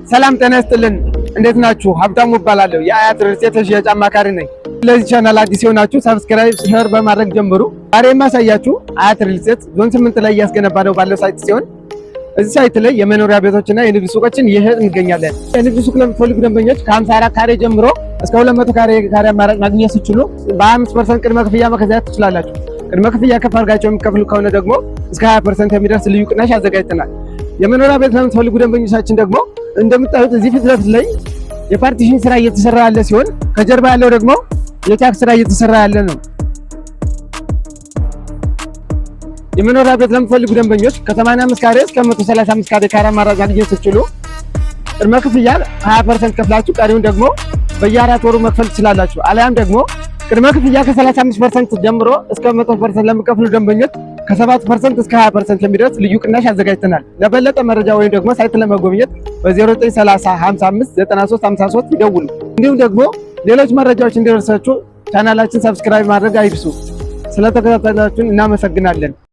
ሰላም ጤና ይስጥልን። እንዴት ናችሁ? ሀብታሙ እባላለሁ። የአያት ሪል ስቴት የሽያጭ አማካሪ ነኝ። ለዚህ ቻናል አዲስ የሆናችሁ ሰብስክራይብ፣ ሼር በማድረግ ጀምሩ። ዛሬ የማሳያችሁ አያት ሪል ስቴት ዞን 8 ላይ እያስገነባ ነው ባለው ሳይት ሲሆን እዚህ ሳይት ላይ የመኖሪያ ቤቶችና የንግድ ሱቆችን እየሸጥን እንገኛለን። የንግድ ሱቅ ለምትፈልጉ ደንበኞች ከ54 ካሬ ጀምሮ እስከ 200 ካሬ አማራጭ ማግኘት ሲችሉ በ25% ቅድመ ክፍያ መከዛት ትችላላችሁ። ቅድመ ክፍያ ከፍ አድርጋችሁ የሚከፍሉ ከሆነ ደግሞ እስከ 20% የሚደርስ ልዩ ቅናሽ አዘጋጅተናል። የመኖሪያ ቤት ለምትፈልጉ ደንበኞቻችን ደግሞ እንደምታዩት እዚህ ፊት ለፊት ላይ የፓርቲሽን ስራ እየተሰራ ያለ ሲሆን ከጀርባ ያለው ደግሞ የታክስ ስራ እየተሰራ ያለ ነው። የመኖሪያ ቤት ለምትፈልጉ ደንበኞች ከ85 ካሬ እስከ 135 ካሬ አማራጭ ማግኘት ሲችሉ ቅድመ ክፍያ 20% ከፍላችሁ ቀሪውን ደግሞ በየ4 ወሩ መክፈል ትችላላችሁ። አለያም ደግሞ ቅድመ ክፍያ ከ35% ጀምሮ እስከ 100% ለሚከፍሉ ደንበኞች ከ7% እስከ 20% የሚደርስ ልዩ ቅናሽ አዘጋጅተናል። ለበለጠ መረጃ ወይም ደግሞ ሳይት ለመጎብኘት በ0930 55 93 53 ይደውሉ። እንዲሁም ደግሞ ሌሎች መረጃዎች እንዲደርሳችሁ ቻናላችን ሰብስክራይብ ማድረግ አይርሱ። ስለተከታተላችሁን እናመሰግናለን።